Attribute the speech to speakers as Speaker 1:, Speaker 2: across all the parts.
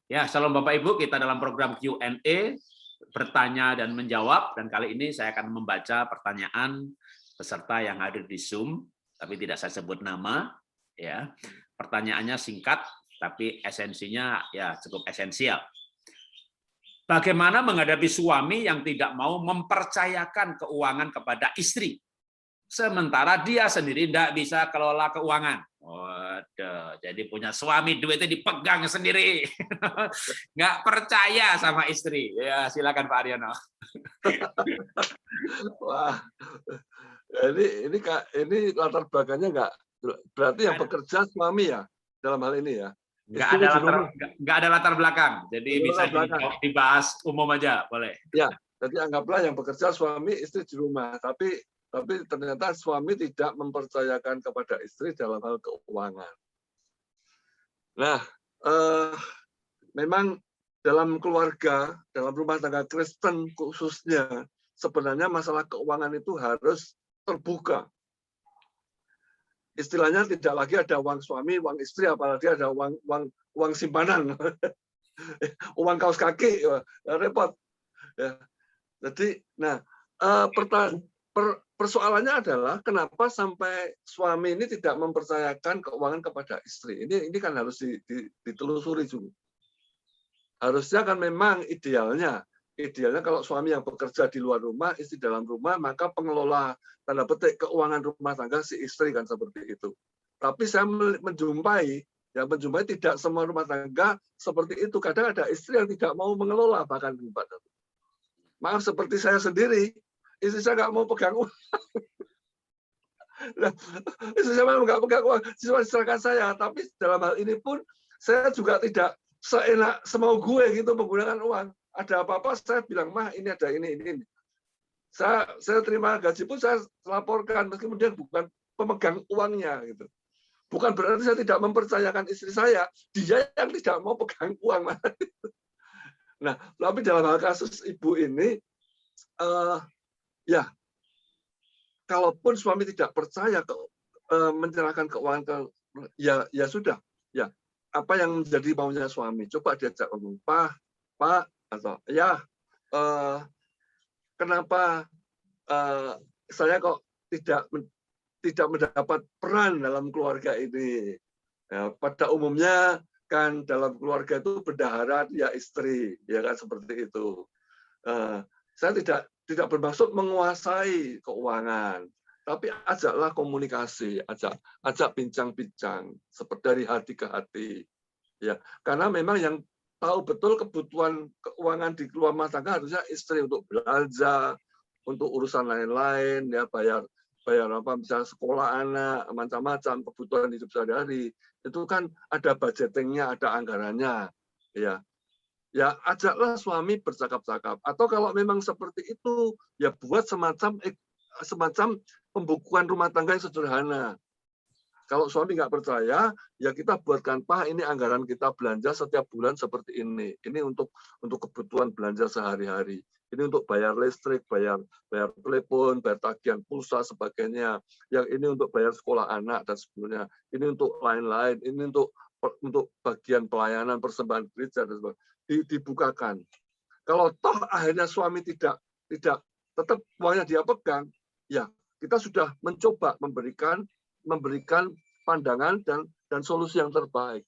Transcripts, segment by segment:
Speaker 1: Ya, shalom Bapak Ibu, kita dalam program Q&A, bertanya dan menjawab, dan kali ini saya akan membaca pertanyaan peserta yang hadir di Zoom, tapi tidak saya sebut nama. Ya, pertanyaannya singkat, tapi esensinya ya cukup esensial. Bagaimana menghadapi suami yang tidak mau mempercayakan keuangan kepada istri, sementara dia sendiri tidak bisa kelola keuangan? Waduh, jadi punya suami duitnya dipegang sendiri, nggak percaya sama istri. Ya, silakan Pak Aryono.
Speaker 2: Wah, ini latar belakangnya berarti yang bekerja suami ya dalam hal ini ya.
Speaker 1: Nggak ada latar belakang, jadi bisa dibahas umum aja, boleh.
Speaker 2: Ya, jadi anggaplah yang bekerja suami, istri di rumah, tapi ternyata suami tidak mempercayakan kepada istri dalam hal keuangan. Nah, memang dalam keluarga, dalam rumah tangga Kristen khususnya, sebenarnya masalah keuangan itu harus terbuka. Istilahnya tidak lagi ada uang suami, uang istri, apalagi ada uang simpanan, uang kaos kaki, repot. Ya. Jadi, nah persoalannya adalah kenapa sampai suami ini tidak mempercayakan keuangan kepada istri. Ini kan harus ditelusuri juga. Harusnya kan memang idealnya kalau suami yang bekerja di luar rumah, istri dalam rumah, maka pengelola tanda petik keuangan rumah tangga si istri kan seperti itu. Tapi saya menjumpai tidak semua rumah tangga seperti itu. Kadang ada istri yang tidak mau mengelola bahkan. Maaf, seperti saya sendiri, istri saya nggak mau pegang uang. Nah, istri saya nggak pegang uang, silakan saya. Tapi dalam hal ini pun saya juga tidak seenak semau gue gitu menggunakan uang. Ada apa-apa saya bilang, mah ini ada ini. Saya terima gaji pun saya laporkan, meski kemudian bukan pemegang uangnya gitu. Bukan berarti saya tidak mempercayakan istri saya, dia yang tidak mau pegang uang. Nah, tapi dalam hal kasus ibu ini, ya, kalaupun suami tidak percaya menyerahkan keuangan ya sudah, ya apa yang menjadi maunya suami, coba diajak ngomong, Pak, atau ya, kenapa saya kok tidak mendapat peran dalam keluarga ini? Ya, pada umumnya kan dalam keluarga itu bendahara ya istri, ya kan seperti itu. Saya tidak bermaksud menguasai keuangan, tapi ajaklah komunikasi, ajak bincang-bincang seperti dari hati ke hati, ya. Karena memang yang tahu betul kebutuhan keuangan di rumah tangga harusnya istri untuk belanja, untuk urusan lain-lain, ya bayar apa misalnya sekolah anak, macam-macam kebutuhan hidup sehari-hari. Itu kan ada budgetingnya, ada anggarannya, ya. Ya ajaklah suami bercakap-cakap. Atau kalau memang seperti itu, ya buat semacam pembukuan rumah tangga yang sederhana. Kalau suami nggak percaya, ya kita buatkan, Pak, ini anggaran kita belanja setiap bulan seperti ini. Ini untuk kebutuhan belanja sehari-hari. Ini untuk bayar listrik, bayar telepon, bayar tagihan pulsa, sebagainya. Yang ini untuk bayar sekolah anak dan sebagainya. Ini untuk lain-lain. Ini untuk bagian pelayanan persembahan gereja dan sebagainya. Dibukakan. Kalau toh akhirnya suami tidak tetap uangnya dia pegang, ya kita sudah mencoba memberikan pandangan dan solusi yang terbaik.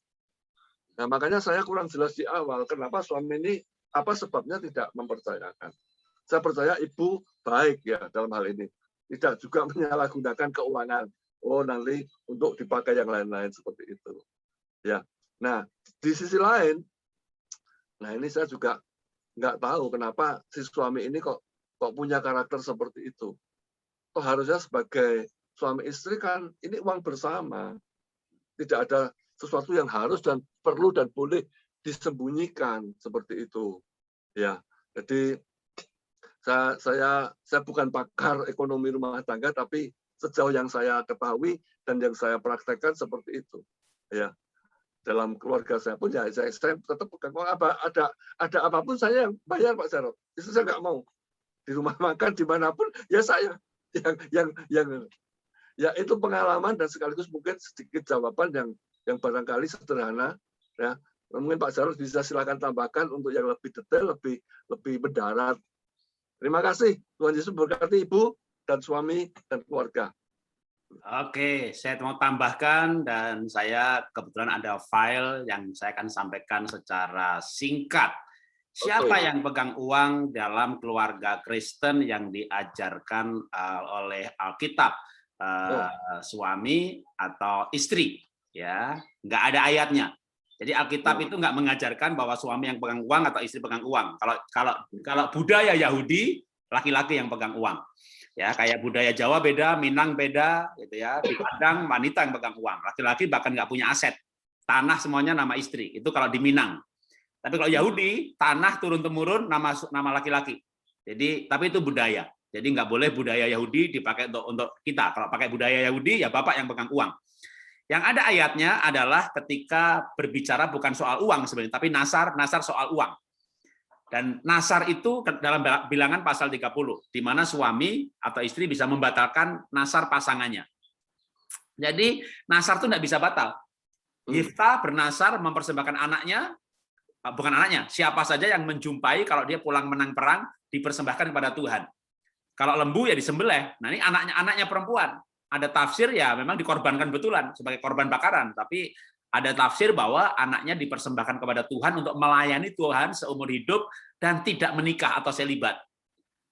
Speaker 2: Nah, makanya saya kurang jelas di awal kenapa suami ini apa sebabnya tidak mempercayakan. Saya percaya ibu baik ya dalam hal ini. Tidak juga menyalahgunakan keuangan. Oh, nanti untuk dipakai yang lain-lain seperti itu. Ya. Nah, di sisi lain, nah ini saya juga nggak tahu kenapa si suami ini kok punya karakter seperti itu. Toh harusnya sebagai suami istri kan ini uang bersama. Tidak ada sesuatu yang harus dan perlu dan boleh disembunyikan seperti itu. Ya. Jadi saya bukan pakar ekonomi rumah tangga, tapi sejauh yang saya ketahui dan yang saya praktekkan seperti itu. Ya. Dalam keluarga saya pun ya saya tetap pegang uang, ada apapun saya yang bayar Pak Jarod. Itu saya nggak mau. Di rumah makan dimanapun ya saya yang ya itu pengalaman dan sekaligus mungkin sedikit jawaban yang barangkali sederhana ya, Mungkin Pak Jarod bisa silakan tambahkan untuk yang lebih detail, lebih mendarat. Terima kasih. Tuhan Yesus berkati Ibu dan suami dan keluarga.
Speaker 1: Oke, saya mau tambahkan dan saya kebetulan ada file yang saya akan sampaikan secara singkat. Siapa yang pegang uang dalam keluarga Kristen yang diajarkan oleh Alkitab? Suami atau istri, ya, nggak ada ayatnya. Jadi Alkitab itu nggak mengajarkan bahwa suami yang pegang uang atau istri pegang uang. Kalau budaya Yahudi, laki-laki yang pegang uang. Ya, kayak budaya Jawa beda, Minang beda, gitu ya. Di Padang wanita yang pegang uang, laki-laki bahkan nggak punya aset, tanah semuanya nama istri. Itu kalau di Minang. Tapi kalau Yahudi, tanah turun temurun nama laki-laki. Jadi, tapi itu budaya. Jadi nggak boleh budaya Yahudi dipakai untuk kita. Kalau pakai budaya Yahudi, ya bapak yang pegang uang. Yang ada ayatnya adalah ketika berbicara bukan soal uang sebenarnya, tapi nasar soal uang. Dan nasar itu dalam bilangan pasal 30, di mana suami atau istri bisa membatalkan nasar pasangannya. Jadi nasar itu tidak bisa batal. Yifta bernasar mempersembahkan anaknya, bukan anaknya, siapa saja yang menjumpai kalau dia pulang menang perang, dipersembahkan kepada Tuhan. Kalau lembu ya disembelih. Nah ini anaknya perempuan. Ada tafsir ya memang dikorbankan betulan sebagai korban bakaran, tapi ada tafsir bahwa anaknya dipersembahkan kepada Tuhan untuk melayani Tuhan seumur hidup dan tidak menikah atau selibat.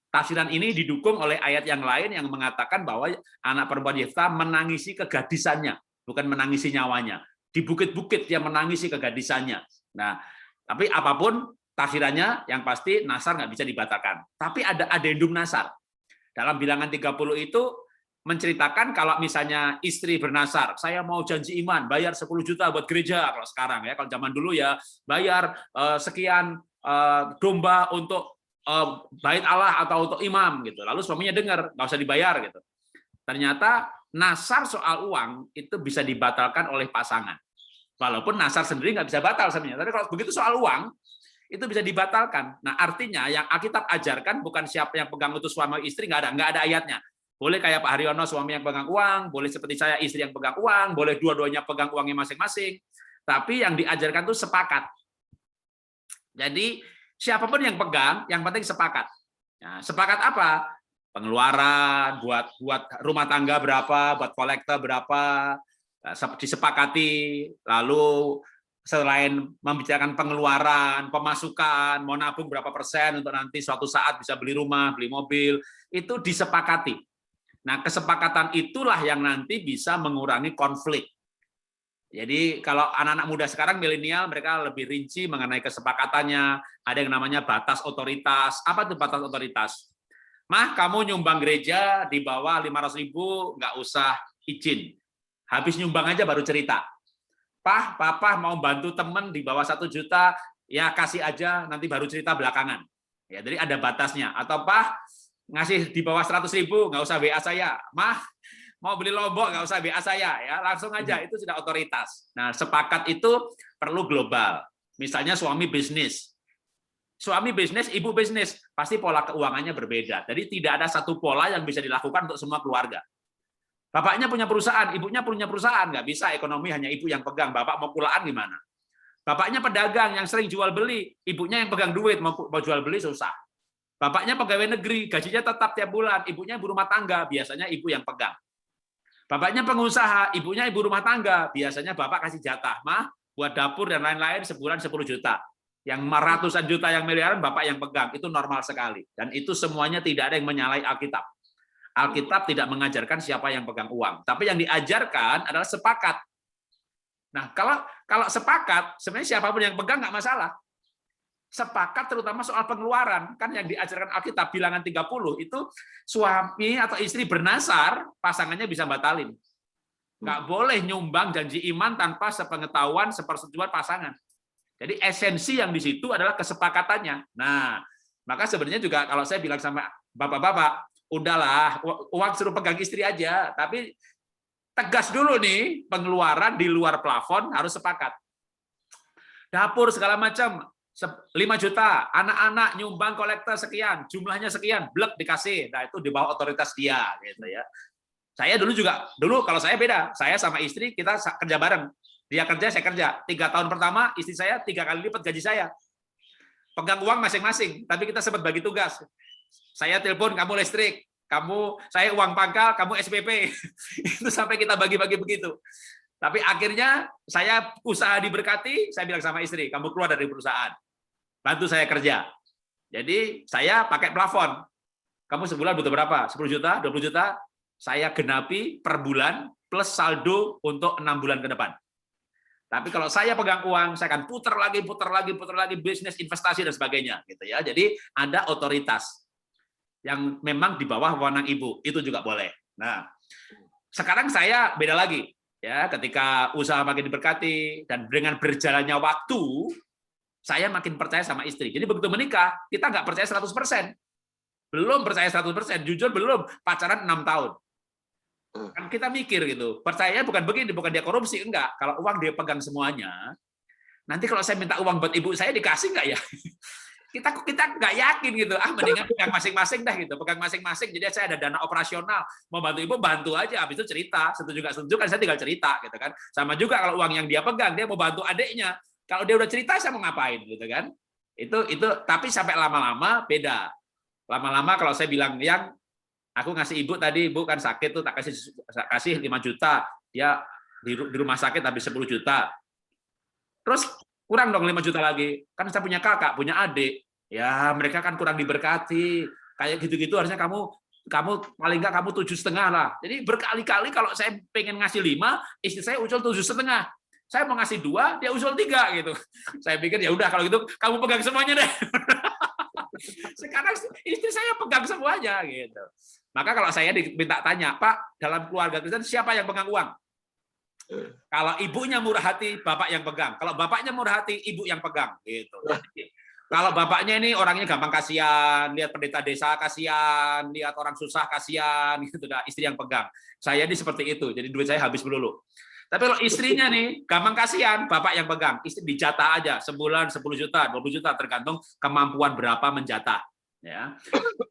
Speaker 1: Tafsiran ini didukung oleh ayat yang lain yang mengatakan bahwa anak perempuan Yefta menangisi kegadisannya, bukan menangisi nyawanya. Di bukit-bukit dia menangisi kegadisannya. Nah, tapi apapun tafsirannya, yang pasti nasar nggak bisa dibatalkan. Tapi ada adendum nasar. Dalam bilangan 30 itu menceritakan kalau misalnya istri bernasar, saya mau janji iman, bayar 10 juta buat gereja kalau sekarang ya. Kalau zaman dulu ya bayar sekian domba untuk bait Allah atau untuk imam gitu. Lalu suaminya dengar, nggak usah dibayar gitu. Ternyata nasar soal uang itu bisa dibatalkan oleh pasangan. Walaupun nasar sendiri nggak bisa batal sebenarnya. Tapi kalau begitu soal uang itu bisa dibatalkan. Nah artinya yang Alkitab ajarkan bukan siapa yang pegang itu suami istri, nggak ada ayatnya. Boleh kayak Pak Haryono suami yang pegang uang, boleh seperti saya istri yang pegang uang, boleh dua-duanya pegang uangnya masing-masing. Tapi yang diajarkan itu sepakat. Jadi siapapun yang pegang, yang penting sepakat. Nah, sepakat apa? Pengeluaran, buat rumah tangga berapa, buat kolektor berapa, disepakati. Lalu selain membicarakan pengeluaran, pemasukan, mau nabung berapa persen untuk nanti suatu saat bisa beli rumah, beli mobil, itu disepakati. Nah, kesepakatan itulah yang nanti bisa mengurangi konflik. Jadi kalau anak-anak muda sekarang milenial mereka lebih rinci mengenai kesepakatannya, ada yang namanya batas otoritas. Apa itu batas otoritas? Mah, kamu nyumbang gereja di bawah 500.000 nggak usah izin. Habis nyumbang aja baru cerita. Papa mau bantu temen di bawah 1 juta, ya kasih aja nanti baru cerita belakangan. Ya, jadi ada batasnya. Atau ngasih di bawah 100.000 nggak usah WA saya. Mah, mau beli lombok nggak usah WA saya ya, langsung aja, itu sudah otoritas. Nah, sepakat itu perlu global. Misalnya suami bisnis, ibu bisnis, pasti pola keuangannya berbeda. Jadi tidak ada satu pola yang bisa dilakukan untuk semua keluarga. Bapaknya punya perusahaan, ibunya punya perusahaan, nggak bisa ekonomi hanya ibu yang pegang. Bapak mau pulaan gimana? Bapaknya pedagang yang sering jual beli, ibunya yang pegang duit, mau jual beli susah. Bapaknya pegawai negeri, gajinya tetap tiap bulan, ibunya ibu rumah tangga, biasanya ibu yang pegang. Bapaknya pengusaha, ibunya ibu rumah tangga, biasanya bapak kasih jatah, mah buat dapur dan lain-lain sebulan 10 juta. Yang ratusan juta, yang miliaran bapak yang pegang, itu normal sekali. Dan itu semuanya tidak ada yang menyalahi Alkitab. Alkitab tidak mengajarkan siapa yang pegang uang, tapi yang diajarkan adalah sepakat. Nah, kalau sepakat, sebenarnya siapapun yang pegang nggak masalah. Sepakat terutama soal pengeluaran, kan yang diajarkan Alkitab bilangan 30 itu suami atau istri bernasar, pasangannya bisa batalin. Nggak boleh nyumbang janji iman tanpa sepengetahuan, sepersetujuan pasangan. Jadi esensi yang di situ adalah kesepakatannya. Nah, maka sebenarnya juga kalau saya bilang sama bapak-bapak, udahlah, uang suruh pegang istri aja, tapi tegas dulu nih, pengeluaran di luar plafon harus sepakat. Dapur segala macam, 5 juta, anak-anak nyumbang kolektor sekian, jumlahnya sekian, blek dikasih. Nah, itu di bawah otoritas dia gitu ya. Saya dulu kalau saya beda, saya sama istri kita kerja bareng. Dia kerja, saya kerja. 3 tahun pertama, istri saya 3 kali lipat gaji saya. Pegang uang masing-masing, tapi kita sempat bagi tugas. Saya telepon, kamu listrik. Saya uang pangkal, kamu SPP. Itu sampai kita bagi-bagi begitu. Tapi akhirnya saya usaha diberkati, saya bilang sama istri, kamu keluar dari perusahaan. Bantu saya kerja. Jadi saya pakai plafon. Kamu sebulan butuh berapa? 10 juta, 20 juta? Saya genapi per bulan plus saldo untuk 6 bulan ke depan. Tapi kalau saya pegang uang, saya akan putar lagi, bisnis, investasi dan sebagainya, gitu ya. Jadi ada otoritas yang memang di bawah wewenang ibu, itu juga boleh. Nah, sekarang saya beda lagi, ya. Ketika usaha makin diberkati dan dengan berjalannya waktu, saya makin percaya sama istri. Jadi begitu menikah, kita nggak percaya 100%. Belum percaya 100%, jujur belum. Pacaran 6 tahun. Kan kita mikir gitu, percaya bukan begini, bukan dia korupsi, enggak. Kalau uang dia pegang semuanya, nanti kalau saya minta uang buat ibu saya dikasih enggak ya? Kita nggak yakin gitu, mendingan pegang masing-masing dah gitu, pegang masing-masing. Jadi saya ada dana operasional, mau bantu ibu bantu aja, habis itu cerita, setuju nggak setuju kan saya tinggal cerita gitu kan. Sama juga kalau uang yang dia pegang, dia mau bantu adiknya, kalau dia udah cerita saya mau ngapain gitu kan? Itu tapi sampai lama-lama beda. Lama-lama kalau saya bilang yang aku ngasih ibu tadi, ibu kan sakit tuh, tak kasih 5 juta, dia di rumah sakit habis 10 juta. Terus kurang dong 5 juta lagi. Kan saya punya kakak, punya adik. Ya, mereka kan kurang diberkati. Kayak gitu-gitu harusnya kamu paling nggak kamu 7,5 lah. Jadi berkali-kali kalau saya pengen ngasih 5, istri saya usul 7,5. Saya mau ngasih 2, dia usul 3 gitu. Saya pikir ya udah kalau gitu kamu pegang semuanya deh. Sekarang istri saya pegang semuanya gitu. Maka kalau saya diminta tanya, Pak, dalam keluarga Kristen siapa yang pegang uang? Kalau ibunya murah hati, bapak yang pegang. Kalau bapaknya murah hati, ibu yang pegang. Gitu. Jadi, kalau bapaknya ini orangnya gampang kasihan, lihat pendeta desa kasihan, lihat orang susah kasihan, gitu dah, istri yang pegang. Saya ini seperti itu, jadi duit saya habis melulu. Tapi kalau istrinya nih gampang kasihan, bapak yang pegang. Istri dijatah aja, sebulan 10 juta, 20 juta, tergantung kemampuan berapa menjatah. Ya.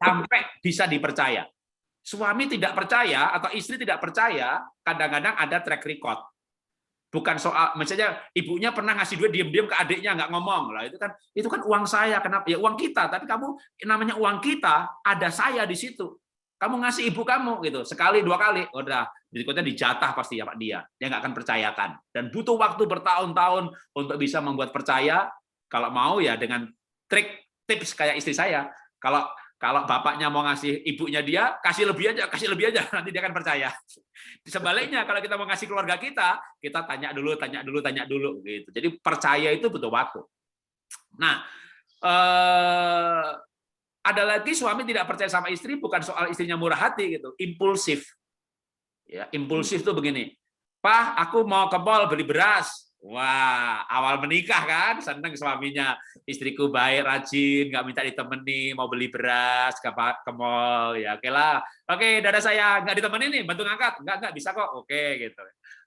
Speaker 1: Sampai bisa dipercaya. Suami tidak percaya atau istri tidak percaya, kadang-kadang ada track record. Bukan soal, misalnya ibunya pernah ngasih duit diam-diam ke adiknya, nggak ngomong lah, itu kan uang saya, kenapa? Ya uang kita, tapi kamu namanya uang kita, ada saya di situ. Kamu ngasih ibu kamu gitu, sekali 2 kali, udah berikutnya dijatah pasti ya Pak dia nggak akan percayakan. Dan butuh waktu bertahun-tahun untuk bisa membuat percaya. Kalau mau ya dengan tips kayak istri saya. Kalau bapaknya mau ngasih ibunya dia, kasih lebih aja, nanti dia akan percaya. Sebaliknya, kalau kita mau ngasih keluarga kita tanya dulu, gitu. Jadi percaya itu butuh waktu. Nah, ada lagi suami tidak percaya sama istri, bukan soal istrinya murah hati gitu, impulsif. Ya, impulsif tuh begini, Pak, aku mau ke mall beli beras. Wah, awal menikah kan, seneng suaminya, istriku baik, rajin, nggak minta ditemani, mau beli beras ke mall, ya oke lah. Oke, dadah saya, nggak ditemenin nih, bantu ngangkat, nggak bisa kok, oke gitu.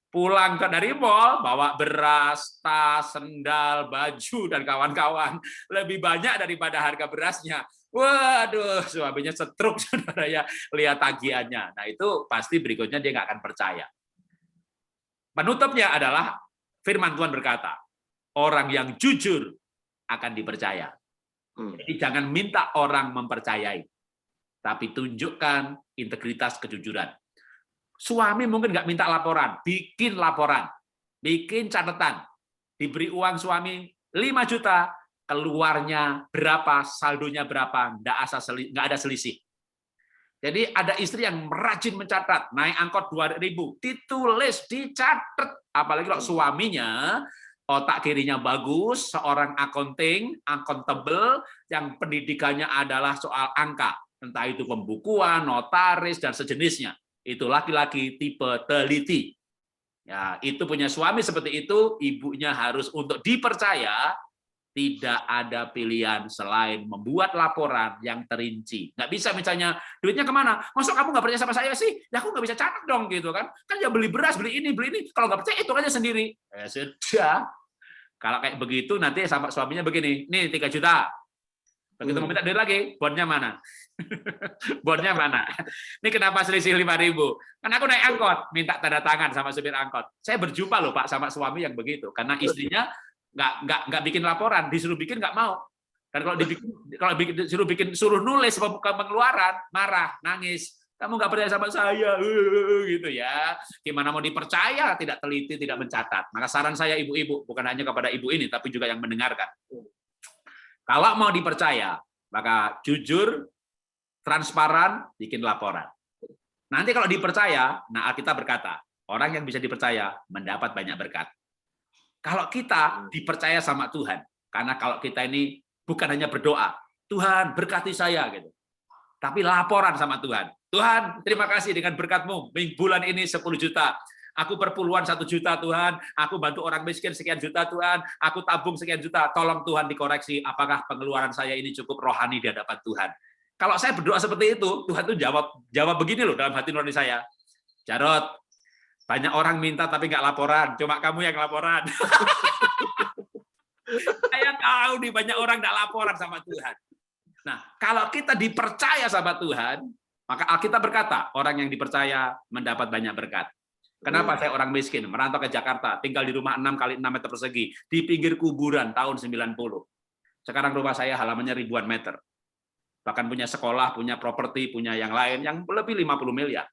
Speaker 1: Pulang dari mall, bawa beras, tas, sendal, baju, dan kawan-kawan, lebih banyak daripada harga berasnya. Waduh, suaminya setruk, saudara ya, lihat tagihannya. Nah itu pasti berikutnya dia nggak akan percaya. Penutupnya adalah firman Tuhan berkata, orang yang jujur akan dipercaya. Jadi jangan minta orang mempercayai, tapi tunjukkan integritas kejujuran. Suami mungkin nggak minta laporan, bikin laporan, bikin catatan, diberi uang suami 5 juta, keluarnya berapa, saldonya berapa, nggak ada selisih. Jadi ada istri yang rajin mencatat, naik angkot 2.000, ditulis, dicatat. Apalagi kalau suaminya otak kirinya bagus, seorang akuntabel yang pendidikannya adalah soal angka, entah itu pembukuan, notaris dan sejenisnya. Itu laki-laki tipe teliti. Ya, itu punya suami seperti itu, ibunya harus untuk dipercaya. Tidak ada pilihan selain membuat laporan yang terinci. Nggak bisa misalnya, duitnya kemana? Masuk kamu nggak percaya sama saya sih? Ya aku nggak bisa catat dong, gitu kan? Kan ya beli beras, beli ini. Kalau nggak percaya, hitung aja sendiri. Ya sudah. Kalau kayak begitu, nanti sama suaminya begini, nih 3 juta. Begitu mau minta duit lagi, bonnya mana? Bonnya mana? Ini kenapa selisih 5.000? Kan aku naik angkot, minta tanda tangan sama supir angkot. Saya berjumpa loh Pak sama suami yang begitu, karena istrinya nggak bikin laporan, disuruh bikin nggak mau. Dan disuruh bikin suruh nulis pengeluaran, marah, nangis. Kamu nggak percaya sama saya, gitu ya. Gimana mau dipercaya? Tidak teliti, tidak mencatat. Maka saran saya ibu-ibu, bukan hanya kepada ibu ini, tapi juga yang mendengarkan. Kalau mau dipercaya, maka jujur, transparan, bikin laporan. Nanti kalau dipercaya, nah Alkitab berkata, orang yang bisa dipercaya mendapat banyak berkat. Kalau kita dipercaya sama Tuhan, karena kalau kita ini bukan hanya berdoa, Tuhan berkati saya gitu, tapi laporan sama Tuhan. Tuhan, terima kasih dengan berkat-Mu, bulan ini 10 juta. Aku perpuluhan 1 juta Tuhan, aku bantu orang miskin sekian juta Tuhan, aku tabung sekian juta, tolong Tuhan dikoreksi, apakah pengeluaran saya ini cukup rohani di hadapan Tuhan. Kalau saya berdoa seperti itu, Tuhan tuh jawab begini loh dalam hati nurani saya, Jarot, banyak orang minta tapi nggak laporan, cuma kamu yang laporan. Saya tahu nih banyak orang nggak laporan sama Tuhan. Nah, kalau kita dipercaya sama Tuhan, maka Alkitab berkata, orang yang dipercaya mendapat banyak berkat. Kenapa saya orang miskin, merantau ke Jakarta, tinggal di rumah 6 kali 6 meter persegi, di pinggir kuburan tahun 90. Sekarang rumah saya halamannya ribuan meter. Bahkan punya sekolah, punya properti, punya yang lain, yang lebih 50 miliar.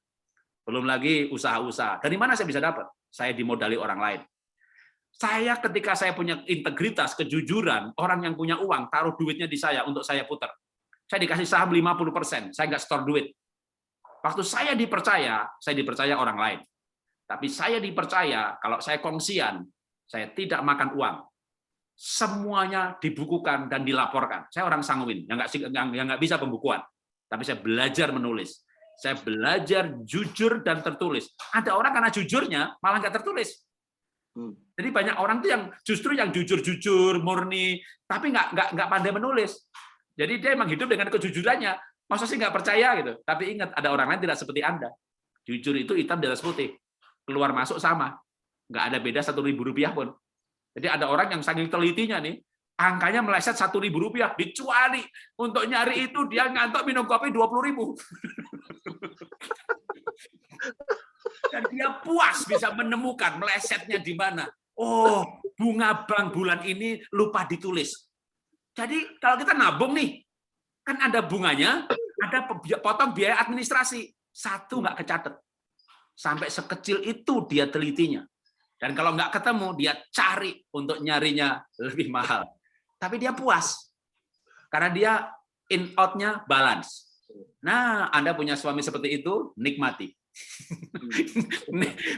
Speaker 1: Belum lagi usaha-usaha. Dari mana saya bisa dapat? Saya dimodali orang lain. Ketika saya punya integritas, kejujuran, orang yang punya uang, taruh duitnya di saya untuk saya putar. Saya dikasih saham 50%, saya nggak store duit. Waktu saya dipercaya orang lain. Tapi saya dipercaya, kalau saya kongsian, saya tidak makan uang. Semuanya dibukukan dan dilaporkan. Saya orang sanguin, yang nggak bisa pembukuan. Tapi saya belajar menulis. Saya belajar jujur dan tertulis. Ada orang karena jujurnya malah nggak tertulis. Jadi banyak orang tuh yang justru yang jujur-jujur, murni, tapi nggak pandai menulis. Jadi dia emang hidup dengan kejujurannya. Masa sih nggak percaya gitu? Tapi ingat, ada orang lain tidak seperti Anda. Jujur itu hitam di atas putih. Keluar masuk sama, nggak ada beda Rp1.000 pun. Jadi ada orang yang saking telitinya nih, angkanya meleset Rp1.000, dicuali untuk nyari itu dia ngantuk minum kopi 20.000. Dan dia puas bisa menemukan melesetnya di mana. Oh, bunga bank bulan ini lupa ditulis. Jadi kalau kita nabung nih, kan ada bunganya, ada potong biaya administrasi, 1 nggak kecatat. Sampai sekecil itu dia telitinya. Dan kalau nggak ketemu, dia cari untuk nyarinya lebih mahal. Tapi dia puas. Karena dia in-out-nya balance. Nah, Anda punya suami seperti itu, nikmati.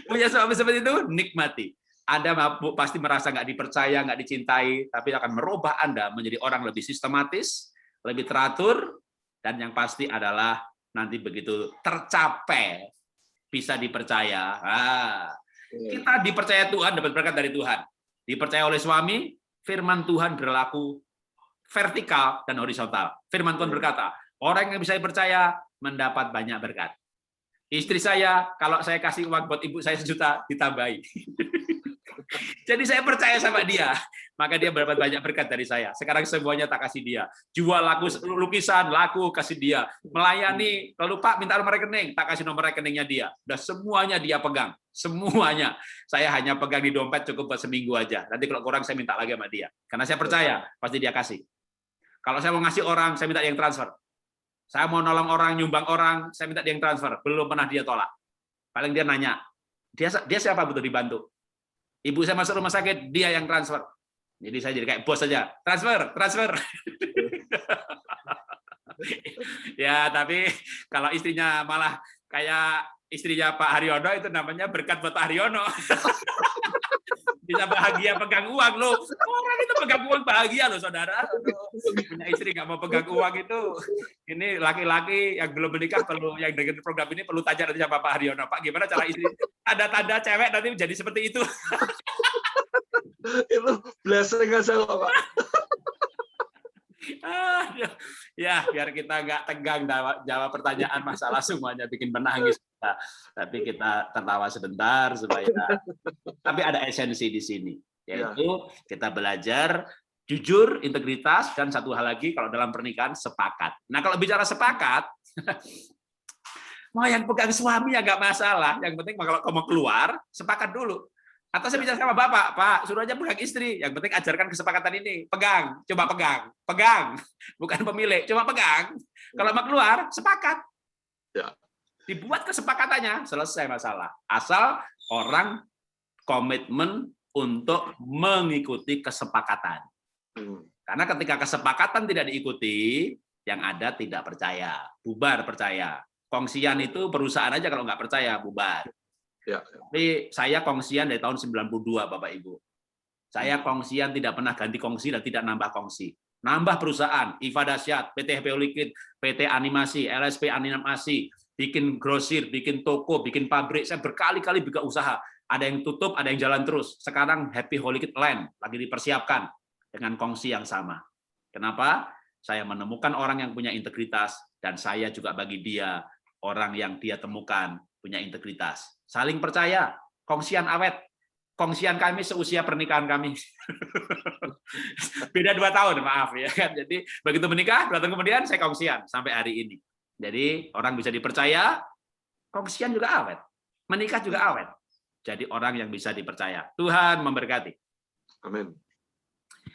Speaker 1: Punya suami seperti itu, nikmati. Anda pasti merasa nggak dipercaya, nggak dicintai, tapi akan merubah Anda menjadi orang lebih sistematis, lebih teratur, dan yang pasti adalah nanti begitu tercapai, bisa dipercaya. Kita dipercaya Tuhan, dapat berkat dari Tuhan. Dipercaya oleh suami, firman Tuhan berlaku vertikal dan horizontal. Firman Tuhan berkata, orang yang bisa dipercaya mendapat banyak berkat. Istri saya, kalau saya kasih uang buat ibu saya 1 juta, ditambahi. Jadi saya percaya sama dia, maka dia mendapat banyak berkat dari saya. Sekarang semuanya tak kasih dia. Jual laku lukisan, laku kasih dia. Melayani, kalau Pak minta nomor rekening, tak kasih nomor rekeningnya dia. Udah semuanya dia pegang, semuanya. Saya hanya pegang di dompet cukup buat seminggu aja. Nanti kalau kurang saya minta lagi sama dia. Karena saya percaya pasti dia kasih. Kalau saya mau ngasih orang, saya minta dia yang transfer. Saya mau nolong orang, nyumbang orang, saya minta dia yang transfer. Belum pernah dia tolak. Paling dia nanya, dia siapa butuh dibantu? Ibu saya masuk rumah sakit, dia yang transfer. Jadi saya jadi kayak bos saja. Transfer. Ya, tapi kalau istrinya malah kayak istrinya Pak Haryono, itu namanya berkat buat Pak Haryono. Bisa bahagia pegang uang loh. Orang itu pegang uang bahagia loh, saudara. Punya istri nggak mau pegang uang itu. Ini laki-laki yang belum menikah perlu, yang dengar program ini perlu tanya nanti sama Pak Haryono. Pak, gimana cara istri? Tanda-tanda cewek nanti jadi seperti itu.
Speaker 2: Itu blessing aja Pak.
Speaker 1: Ya, biar kita nggak tegang jawab pertanyaan masalah semuanya bikin menangis. Tapi kita tertawa sebentar supaya. Tapi ada esensi di sini, yaitu kita belajar jujur, integritas, dan satu hal lagi kalau dalam pernikahan sepakat. Nah kalau bicara sepakat, mau yang pegang suami ya nggak masalah. Yang penting kalau kamu keluar, sepakat dulu. Atau saya bicara sama bapak, Pak, suruh aja pegang istri. Yang penting ajarkan kesepakatan ini. Pegang, coba pegang. Bukan pemilik, coba pegang. Kalau mau keluar, sepakat.
Speaker 2: Ya.
Speaker 1: Dibuat kesepakatannya, selesai masalah. Asal orang komitmen untuk mengikuti kesepakatan. Karena ketika kesepakatan tidak diikuti, yang ada tidak percaya, bubar percaya. Kongsian itu perusahaan aja kalau nggak percaya, bubar.
Speaker 2: Ya.
Speaker 1: Tapi saya kongsian dari tahun 92, Bapak Ibu. Saya kongsian tidak pernah ganti kongsi dan tidak nambah kongsi. Nambah perusahaan, IFA Dasyat, PT HP Liquid, PT Animasi, LSP Animasi, bikin grosir, bikin toko, bikin pabrik. Saya berkali-kali buka usaha. Ada yang tutup, ada yang jalan terus. Sekarang Happy Holy Kid Land lagi dipersiapkan dengan kongsi yang sama. Kenapa? Saya menemukan orang yang punya integritas, dan saya juga bagi dia orang yang dia temukan punya integritas. Saling percaya, kongsian awet. Kongsian kami seusia pernikahan kami. Beda 2 tahun, maaf ya kan. Jadi begitu menikah, 2 tahun kemudian saya kongsian sampai hari ini. Jadi orang bisa dipercaya, kongsian juga awet. Menikah juga awet. Jadi orang yang bisa dipercaya. Tuhan memberkati.
Speaker 2: Amin.